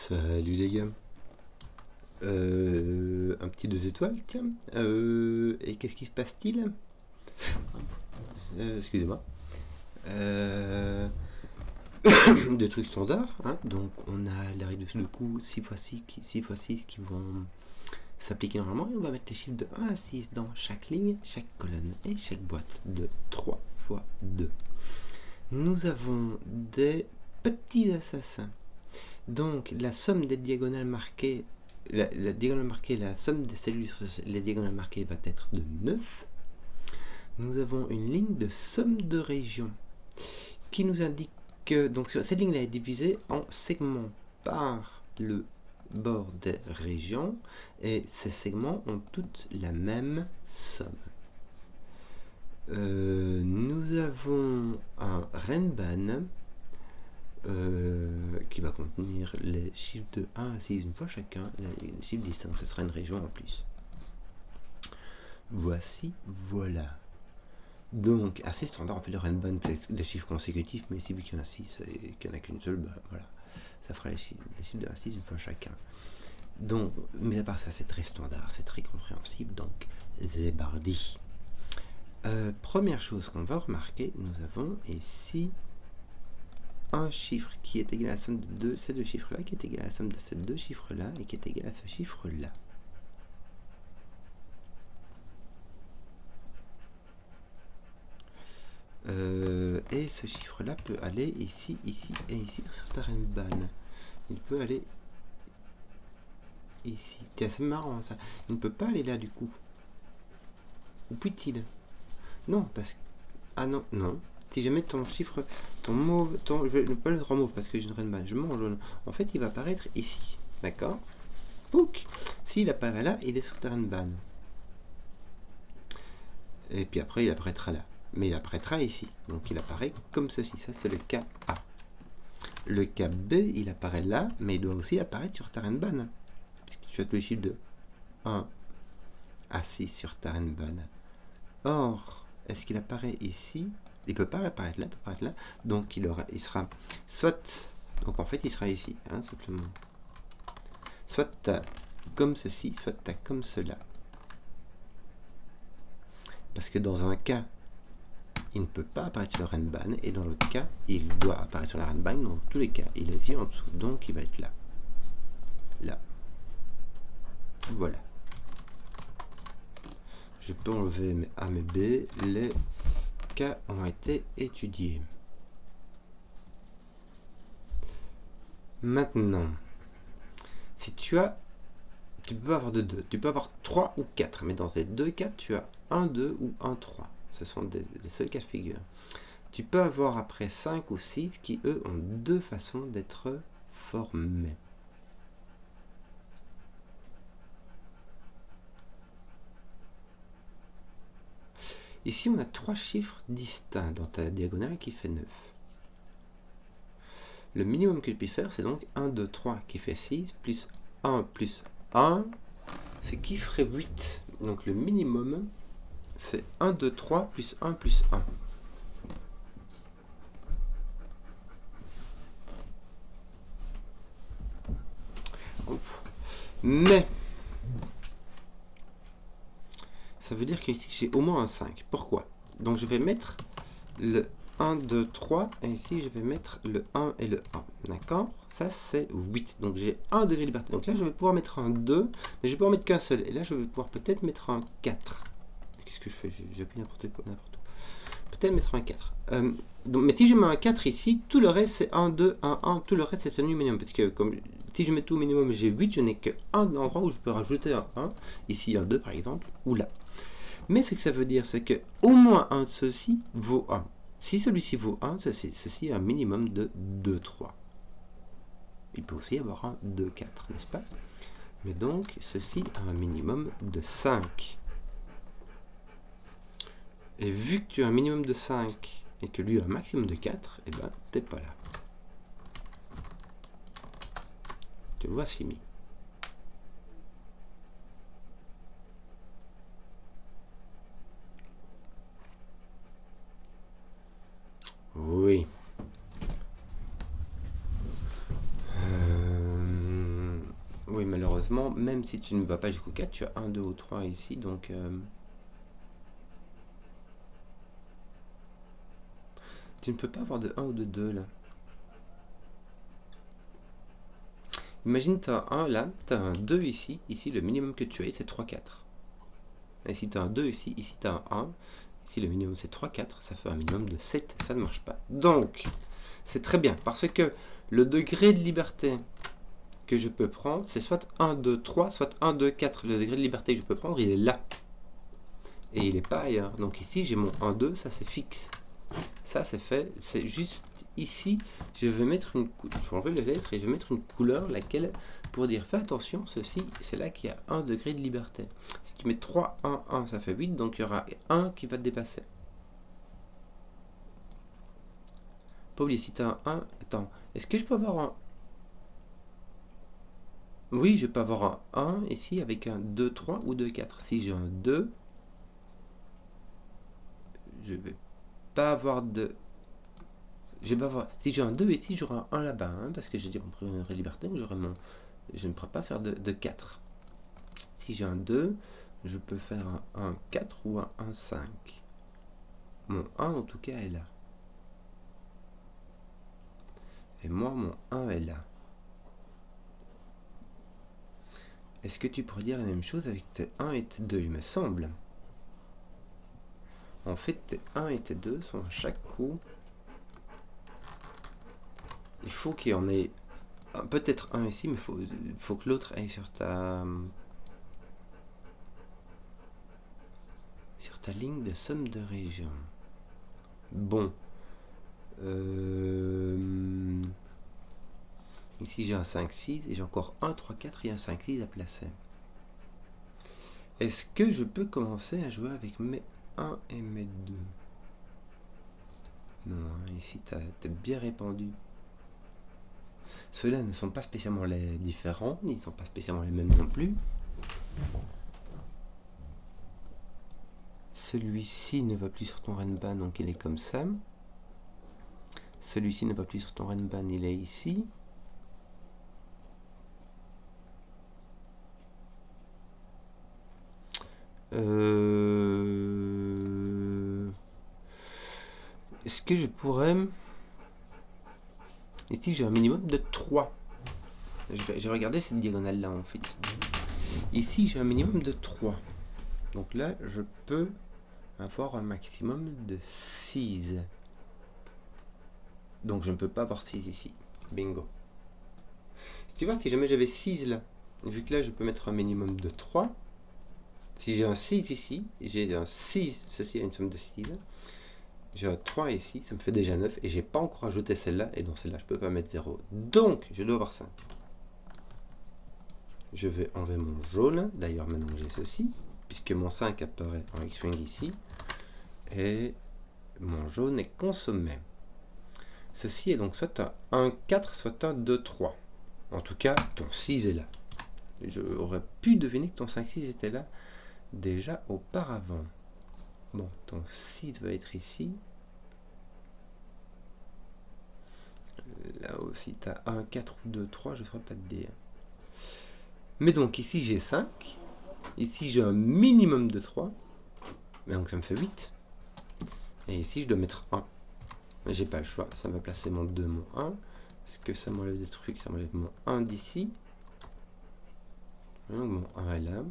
Salut les gars. Un petit 2 étoiles, tiens. Et qu'est-ce qui se passe-t-il? Excusez-moi. Des trucs standards, hein. Donc on a les règles de coup 6x6 qui vont s'appliquer normalement, et on va mettre les chiffres de 1 à 6 dans chaque ligne, chaque colonne et chaque boîte de 3 x 2. Nous avons des petits assassins. Donc la somme des diagonales marquées, la diagonale marquée, la somme des cellules sur les diagonales marquées va être de 9. Nous avons une ligne de somme de régions qui nous indique que donc cette ligne-là est divisée en segments par le bord des régions, et ces segments ont toutes la même somme. Nous avons un Renban qui va contenir les chiffres de 1 à 6 une fois chacun, les chiffres distincts, ce sera une région en plus. Voici, voilà. Donc, assez standard, on fait le Renban, c'est des chiffres consécutifs, mais ici, vu qu'il y en a 6 et qu'il n'y en a qu'une seule, bah, voilà, ça fera les chiffres de 1 à 6 une fois chacun. Donc, mais à part ça, c'est très standard, c'est très compréhensible, donc, Zébardi. Première chose qu'on va remarquer, nous avons ici un chiffre qui est égal à la somme de ces deux chiffres-là, qui est égal à la somme de ces deux chiffres-là, et qui est égal à ce chiffre-là. Et ce chiffre-là peut aller ici, ici et ici sur ta Renban. Il peut aller ici. Tiens, c'est marrant ça. Il ne peut pas aller là du coup. Ou peut-il? Non, parce que... Ah non, non. Si je mets ton chiffre, ton mauve, je vais ne pas le remove parce que j'ai une Renban, je mets en jaune. En fait, il va apparaître ici. D'accord? Donc, s'il apparaît là, il est sur ta Renban. Et puis après, il apparaîtra là. Mais il apparaîtra ici. Donc, il apparaît comme ceci. Ça, c'est le cas A. Le cas B, il apparaît là, mais il doit aussi apparaître sur ta Renban. Puisque tu as tous les chiffres de 1 à 6 sur ta Renban. Or, est-ce qu'il apparaît ici? Il ne peut pas apparaître là, il peut apparaître là. Donc, il sera soit... Donc, en fait, il sera ici, hein, simplement. Soit tu as comme ceci, soit tu as comme cela. Parce que dans un cas, il ne peut pas apparaître sur la Renban, et dans l'autre cas, il doit apparaître sur la Renban. Dans tous les cas, il est ici en dessous, donc il va être là. Là. Voilà. Je peux enlever mes A, mes B. Les cas ont été étudiés. Maintenant, si tu peux avoir de 2. Tu peux avoir 3 ou 4, mais dans ces deux cas, tu as 1, 2 ou 1, 3. Ce sont les seuls cas de figure. Tu peux avoir après 5 ou 6 qui, eux, ont deux façons d'être formés. Ici, on a 3 chiffres distincts dans ta diagonale qui fait 9. Le minimum que tu peux faire, c'est donc 1, 2, 3 qui fait 6, plus 1, ce qui ferait 8. Donc le minimum, c'est 1, 2, 3, plus 1, plus 1. Mais, ça veut dire qu'ici, j'ai au moins un 5. Pourquoi? Donc je vais mettre le 1, 2, 3, et ici, je vais mettre le 1 et le 1. D'accord? Ça, c'est 8. Donc j'ai 1 degré de liberté. Donc là, je vais pouvoir mettre un 2, mais je vais pouvoir mettre qu'un seul. Et là, je vais pouvoir peut-être mettre un 4. Qu'est-ce que je fais? J'ai appuyé n'importe quoi, n'importe où. Peut-être mettre un 4. Donc, mais si je mets un 4 ici, tout le reste c'est 1, 2, 1, 1. Tout le reste c'est ce minimum. Parce que comme, si je mets tout au minimum, j'ai 8, je n'ai qu'un endroit où je peux rajouter un 1. Ici un 2 par exemple, ou là. Mais ce que ça veut dire, c'est que au moins un de ceux-ci vaut 1. Si celui-ci vaut 1, ceci est un minimum de 2, 3. Il peut aussi y avoir un 2, 4, n'est-ce pas? Mais donc, ceci a un minimum de 5. Et vu que tu as un minimum de 5 et que lui a un maximum de 4, eh ben, t'es pas là. Te voici mis. Oui. Oui, malheureusement, même si tu ne vas pas jusqu'au 4, tu as 1, 2 ou 3 ici, donc... tu ne peux pas avoir de 1 ou de 2 là. Imagine, tu as un là, tu as un 2 ici, ici le minimum que tu as, c'est 3, 4. Ici tu as un 2 ici, ici tu as un 1, ici le minimum c'est 3, 4, ça fait un minimum de 7, ça ne marche pas. Donc, c'est très bien, parce que le degré de liberté que je peux prendre, c'est soit 1, 2, 3, soit 1, 2, 4. Le degré de liberté que je peux prendre, il est là. Et il n'est pas ailleurs. Donc ici, j'ai mon 1, 2, ça c'est fixe. Ça c'est fait, c'est juste ici, je vais mettre une je vais enlever les lettres et je vais mettre une couleur, laquelle, pour dire fais attention, ceci, c'est là qu'il y a 1 degré de liberté. Si tu mets 3, 1, 1, ça fait 8, donc il y aura 1 qui va te dépasser. Pas oublier, si tu as un 1, attends, est-ce que je peux avoir un... Oui, je peux avoir un 1 ici avec un 2, 3 ou 2, 4. Si j'ai un 2, je vais pas avoir de... Je vais pas avoir... Si j'ai un 2 ici, j'aurai un 1 là-bas, hein, parce que j'ai dit mon degré de liberté, j'aurai mon... Je ne pourrai pas faire de 4. Si j'ai un 2, je peux faire un 1, 4 ou un 1, 5. Mon 1 en tout cas est là. Et moi, mon 1 est là. Est-ce que tu pourrais dire la même chose avec tes 1 et tes 2, il me semble? En fait, tes 1 et tes 2 sont à chaque coup... Il faut qu'il y en ait peut-être un ici, mais il faut que l'autre aille sur ta ligne de somme de région. Bon. Ici j'ai un 5, 6 et j'ai encore un 3, 4 et un 5, 6 à placer. Est-ce que je peux commencer à jouer avec mes 1 et mes 2? Non, hein, ici t'es bien répandu. Ceux-là ne sont pas spécialement les différents, ils ne sont pas spécialement les mêmes non plus. Celui-ci ne va plus sur ton Renban, donc il est comme ça. Celui-ci ne va plus sur ton Renban, il est ici. Est-ce que je pourrais... Ici j'ai un minimum de 3. Je vais regarder cette diagonale là en fait. Ici j'ai un minimum de 3. Donc là je peux avoir un maximum de 6. Donc je ne peux pas avoir 6 ici. Bingo. Tu vois, si jamais j'avais 6 là, vu que là je peux mettre un minimum de 3, si j'ai un 6 ici, j'ai un 6, ceci a une somme de 6, j'ai un 3 ici, ça me fait déjà 9, et j'ai pas encore ajouté celle-là, et dans celle-là je peux pas mettre 0. Donc je dois avoir 5. Je vais enlever mon jaune, d'ailleurs maintenant j'ai ceci, puisque mon 5 apparaît en X-Wing ici, et mon jaune est consommé. Ceci est donc soit un 1, 4, soit un 2, 3. En tout cas, ton 6 est là. J'aurais pu deviner que ton 5, 6 était là déjà auparavant. Bon, ton 6 va être ici. Là aussi, tu as 1, 4 ou 2, 3, je ne ferai pas de dire. Mais donc, ici, j'ai 5. Ici, j'ai un minimum de 3. Donc, ça me fait 8. Et ici, je dois mettre 1. J'ai pas le choix. Ça va placer mon 2, mon 1. Est-ce que ça m'enlève des trucs? Ça m'enlève mon 1 d'ici. Donc, mon 1 est là.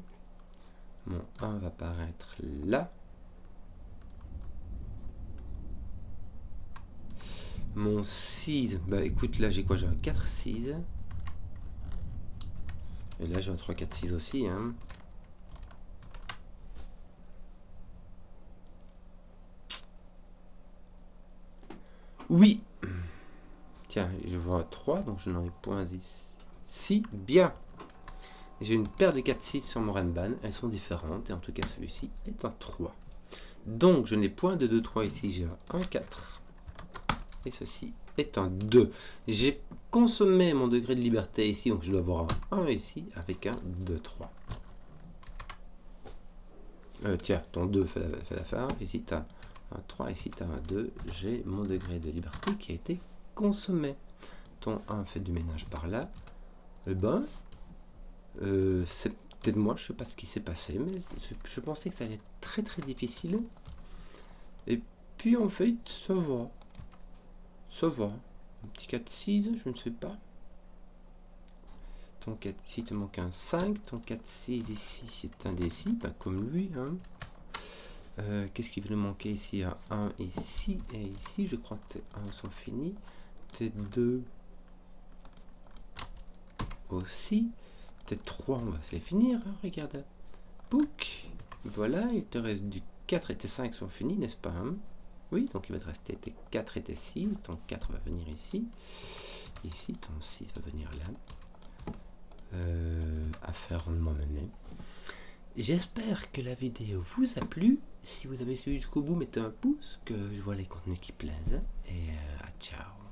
Mon 1 va apparaître là. Mon 6, bah écoute, là j'ai quoi? J'ai un 4, 6. Et là j'ai un 3, 4, 6 aussi. Hein. Oui. Tiens, je vois un 3, donc je n'en ai point 10. Si, bien. J'ai une paire de 4, 6 sur mon Renban. Elles sont différentes. Et en tout cas, celui-ci est un 3. Donc, je n'ai point de 2, 3 ici. J'ai un 4. Et ceci est un 2. J'ai consommé mon degré de liberté ici. Donc, je dois avoir un 1 ici avec un 2, 3. Tiens, ton 2 fait l'affaire. Ici, tu as un 3. Ici, tu as un 2. J'ai mon degré de liberté qui a été consommé. Ton 1 fait du ménage par là. Eh ben, C'est peut-être moi, je sais pas ce qui s'est passé, mais je pensais que ça allait être très très difficile. Et puis en fait, ça va. Ça va. Un petit 4-6, je ne sais pas. Ton 4 ici, te manque un 5. Ton 4-6 ici, c'est un D6, pas comme lui. Hein. Qu'est-ce qui va nous manquer ici? Un 1 ici et ici. Je crois que tes 1 sont finis. Tes 2 aussi. Tes 3, on va se les finir. Hein, regarde. Pouc. Voilà, il te reste du 4 et tes 5 sont finis, n'est-ce pas? Hein? Oui, donc il va te rester tes 4 et tes 6. Ton 4 va venir ici. Ici, ton 6 va venir là. Affaire rondement menée. J'espère que la vidéo vous a plu. Si vous avez suivi jusqu'au bout, mettez un pouce, que je vois les contenus qui plaisent. Et à ciao.